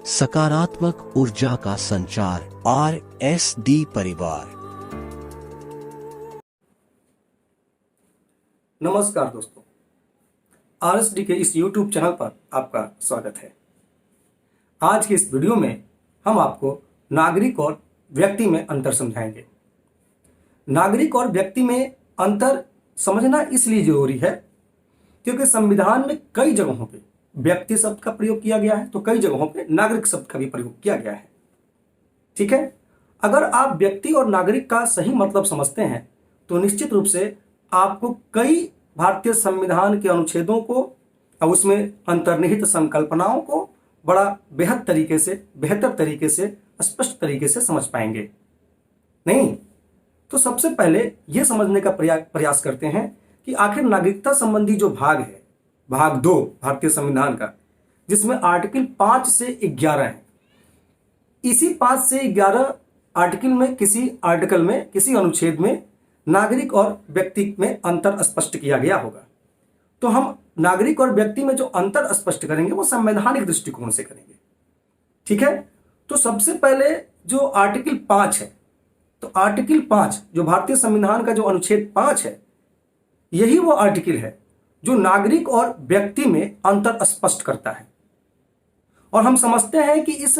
सकारात्मक ऊर्जा का संचार। RSD परिवार। नमस्कार दोस्तों, RSD के इस YouTube चैनल पर आपका स्वागत है। आज के इस वीडियो में हम आपको नागरिक और व्यक्ति में अंतर समझाएंगे। नागरिक और व्यक्ति में अंतर समझना इसलिए जरूरी है क्योंकि संविधान में कई जगहों पे व्यक्ति शब्द का प्रयोग किया गया है तो कई जगहों पे नागरिक शब्द का भी प्रयोग किया गया है। ठीक है, अगर आप व्यक्ति और नागरिक का सही मतलब समझते हैं तो निश्चित रूप से आपको कई भारतीय संविधान के अनुच्छेदों को और उसमें अंतर्निहित संकल्पनाओं को बड़ा बेहतर तरीके से स्पष्ट तरीके से समझ पाएंगे। नहीं तो सबसे पहले यह समझने का प्रयास करते हैं कि आखिर नागरिकता संबंधी जो भाग है, भाग 2 भारतीय संविधान का, जिसमें आर्टिकल 5 से 11 है, इसी 5 से 11 आर्टिकल में किसी अनुच्छेद में नागरिक और व्यक्ति में अंतर स्पष्ट किया गया होगा। तो हम नागरिक और व्यक्ति में जो अंतर स्पष्ट करेंगे वो संवैधानिक दृष्टिकोण से करेंगे। ठीक है, तो सबसे पहले जो आर्टिकल 5 है, तो आर्टिकल 5 जो भारतीय संविधान का जो अनुच्छेद 5 है, यही वो आर्टिकल है जो नागरिक और व्यक्ति में अंतर स्पष्ट करता है। और हम समझते हैं कि इस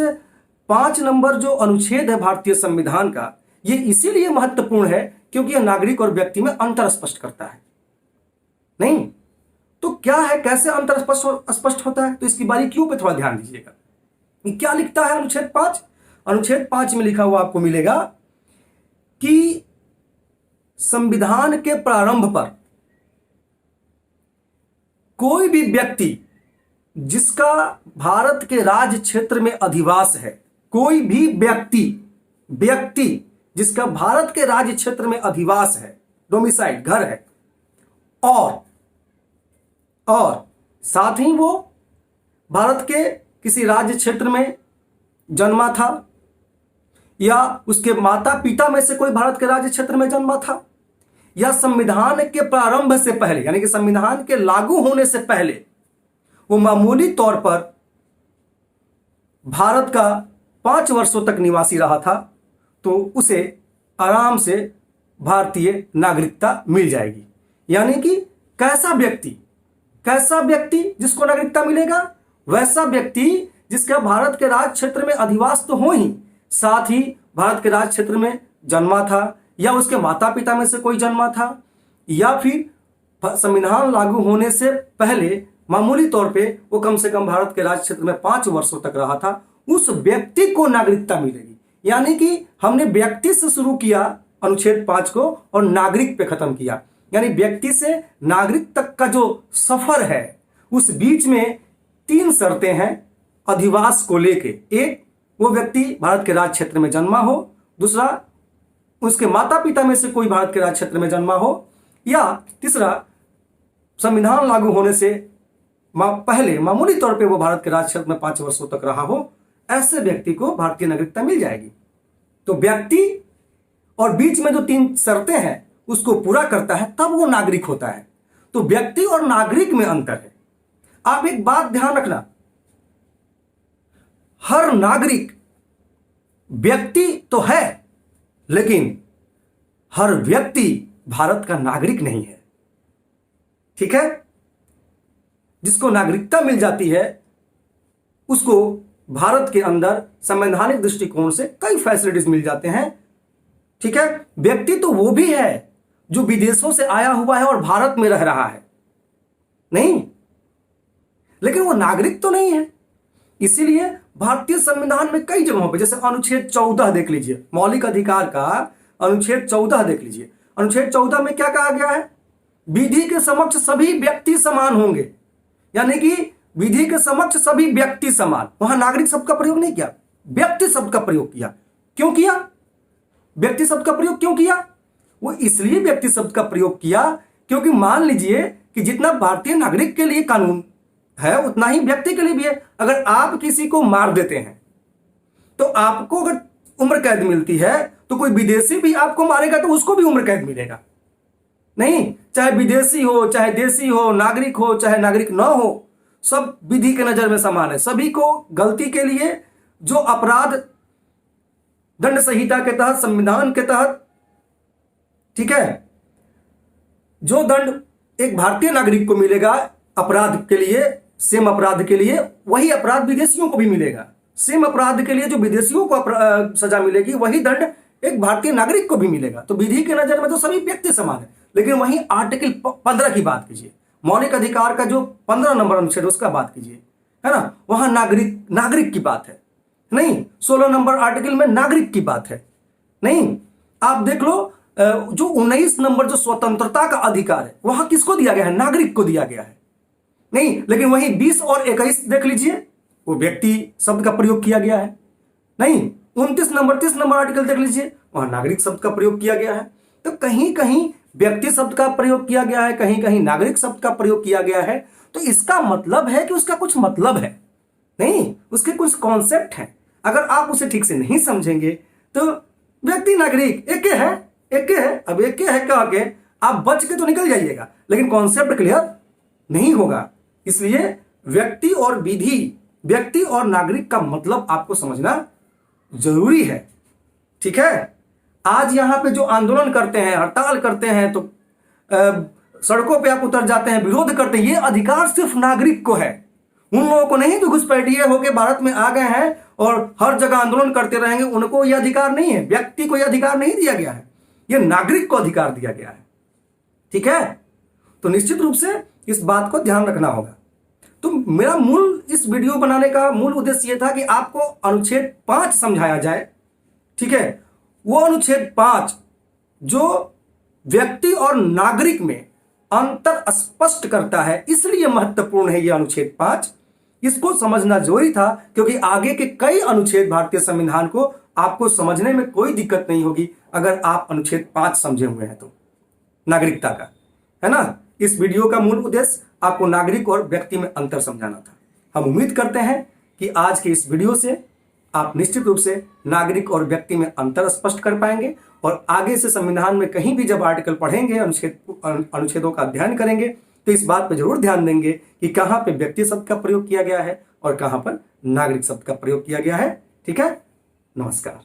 5 नंबर जो अनुच्छेद है भारतीय संविधान का, ये इसीलिए महत्वपूर्ण है क्योंकि यह नागरिक और व्यक्ति में अंतर स्पष्ट करता है। नहीं तो क्या है, कैसे अंतर स्पष्ट होता है, तो इसकी बारीकियों पे थोड़ा ध्यान दीजिएगा। क्या लिखता है अनुच्छेद 5? अनुच्छेद 5 में लिखा हुआ आपको मिलेगा कि संविधान के प्रारंभ पर कोई भी व्यक्ति जिसका भारत के राज्य क्षेत्र में अधिवास है, कोई भी व्यक्ति जिसका भारत के राज्य क्षेत्र में अधिवास है, डोमिसाइल घर है, और साथ ही वो भारत के किसी राज्य क्षेत्र में जन्मा था या उसके माता पिता में से कोई भारत के राज्य क्षेत्र में जन्मा था, या संविधान के प्रारंभ से पहले यानी कि संविधान के लागू होने से पहले वो मामूली तौर पर भारत का 5 वर्षों तक निवासी रहा था, तो उसे आराम से भारतीय नागरिकता मिल जाएगी। यानी कि कैसा व्यक्ति जिसको नागरिकता मिलेगा? वैसा व्यक्ति जिसका भारत के राज्य क्षेत्र में अधिवास तो हो ही, साथ ही भारत के राज्य क्षेत्र में जन्मा था, या उसके माता पिता में से कोई जन्मा था, या फिर संविधान लागू होने से पहले मामूली तौर पे वो कम से कम भारत के राज्य क्षेत्र में 5 वर्षों तक रहा था, उस व्यक्ति को नागरिकता मिलेगी। यानी कि हमने व्यक्ति से शुरू किया अनुच्छेद 5 को और नागरिक पे खत्म किया। यानी व्यक्ति से नागरिक तक का जो सफर है उस बीच में 3 शर्तें हैं अधिवास को लेके। एक, वो व्यक्ति भारत के राज्य क्षेत्र में जन्मा हो, दूसरा उसके माता पिता में से कोई भारत के राज्य क्षेत्र में जन्मा हो, या तीसरा संविधान लागू होने से पहले मामूली तौर पे वो भारत के राज्य क्षेत्र में 5 वर्षों तक रहा हो। ऐसे व्यक्ति को भारतीय नागरिकता मिल जाएगी। तो व्यक्ति और बीच में जो 3 शर्तें हैं उसको पूरा करता है तब वो नागरिक होता है। तो व्यक्ति और नागरिक में अंतर है। आप एक बात ध्यान रखना, हर नागरिक व्यक्ति तो है लेकिन हर व्यक्ति भारत का नागरिक नहीं है। ठीक है, जिसको नागरिकता मिल जाती है उसको भारत के अंदर संवैधानिक दृष्टिकोण से कई फैसिलिटीज मिल जाते हैं। ठीक है, व्यक्ति तो वो भी है जो विदेशों से आया हुआ है और भारत में रह रहा है, नहीं, लेकिन वो नागरिक तो नहीं है। इसीलिए भारतीय संविधान में कई जगहों पे, जैसे अनुच्छेद 14 देख लीजिए, मौलिक अधिकार का अनुच्छेद 14 देख लीजिए। अनुच्छेद 14 में क्या कहा गया है? विधि के समक्ष सभी व्यक्ति समान होंगे। यानी कि विधि के समक्ष सभी व्यक्ति समान। वहां नागरिक शब्द का प्रयोग नहीं किया, व्यक्ति शब्द का प्रयोग किया। क्यों किया व्यक्ति शब्द का प्रयोग? क्यों किया? वो इसलिए व्यक्ति शब्द का प्रयोग किया क्योंकि मान लीजिए कि जितना भारतीय नागरिक के लिए कानून है उतना ही व्यक्ति के लिए भी है। अगर आप किसी को मार देते हैं तो आपको अगर उम्र कैद मिलती है तो कोई विदेशी भी आपको मारेगा तो उसको भी उम्र कैद मिलेगा। नहीं, चाहे विदेशी हो, चाहे देशी हो, नागरिक हो, चाहे नागरिक न हो, सब विधि के नजर में समान है। सभी को गलती के लिए जो अपराध दंड संहिता के तहत, संविधान के तहत, ठीक है, जो दंड एक भारतीय नागरिक को मिलेगा अपराध के लिए, सेम अपराध के लिए, वही अपराध विदेशियों को भी मिलेगा। सेम अपराध के लिए जो विदेशियों को सजा मिलेगी, वही दंड एक भारतीय नागरिक को भी मिलेगा। तो विधि के नजर में तो सभी व्यक्ति समान है। लेकिन वही आर्टिकल 15 की बात कीजिए, मौलिक अधिकार का जो 15 नंबर अनुच्छेद उसका बात कीजिए, है ना, वहां नागरिक की बात है नहीं। 16 नंबर आर्टिकल में नागरिक की बात है नहीं। आप देख लो जो 19 नंबर जो स्वतंत्रता का अधिकार है, वहां किसको दिया गया है? नागरिक को दिया गया है नहीं। लेकिन वही 20 और 21 देख लीजिए, वो व्यक्ति शब्द का प्रयोग किया गया है नहीं। 29 नंबर 30 नंबर आर्टिकल देख लीजिए, वहां नागरिक शब्द का प्रयोग किया गया है। तो कहीं कहीं व्यक्ति शब्द का प्रयोग किया गया है, कहीं कहीं नागरिक शब्द का प्रयोग किया गया है। तो इसका मतलब है कि उसका कुछ मतलब है नहीं, उसके कुछ कॉन्सेप्ट हैं। अगर आप उसे ठीक से नहीं समझेंगे तो व्यक्ति नागरिक एक है, एक है। अब एक है कह के आप बच के तो निकल जाइएगा, लेकिन कॉन्सेप्ट क्लियर नहीं होगा। इसलिए व्यक्ति और विधि, व्यक्ति और नागरिक का मतलब आपको समझना जरूरी है, ठीक है। आज यहां पे जो आंदोलन करते हैं, हड़ताल करते हैं, तो सड़कों पे आप उतर जाते हैं, विरोध करते हैं, ये अधिकार सिर्फ नागरिक को है। उन लोगों को नहीं जो घुसपैठिए होकर भारत में आ गए हैं और हर जगह आंदोलन करते रहेंगे, उनको यह अधिकार नहीं है। व्यक्ति को यह अधिकार नहीं दिया गया है, यह नागरिक को अधिकार दिया गया है, ठीक है। तो निश्चित रूप से इस बात को ध्यान रखना होगा। तो मेरा मूल इस वीडियो बनाने का मूल उद्देश्य यह था कि आपको अनुच्छेद 5 समझाया जाए, ठीक है। वो अनुच्छेद 5 जो व्यक्ति और नागरिक में अंतर स्पष्ट करता है, इसलिए महत्वपूर्ण है यह अनुच्छेद 5। इसको समझना जरूरी था, क्योंकि आगे के कई अनुच्छेद भारतीय संविधान को आपको समझने में कोई दिक्कत नहीं होगी अगर आप अनुच्छेद 5 समझे हुए हैं तो, नागरिकता का, है ना। इस वीडियो का मूल उद्देश्य आपको नागरिक और व्यक्ति में अंतर समझाना था। हम उम्मीद करते हैं कि आज के इस वीडियो से आप निश्चित रूप से नागरिक और व्यक्ति में अंतर स्पष्ट कर पाएंगे, और आगे से संविधान में कहीं भी जब आर्टिकल पढ़ेंगे, अनुच्छेदों का अध्ययन करेंगे, तो इस बात पर जरूर ध्यान देंगे कि कहां पे व्यक्ति शब्द का प्रयोग किया गया है और कहां पर नागरिक शब्द का प्रयोग किया गया है, ठीक है। नमस्कार।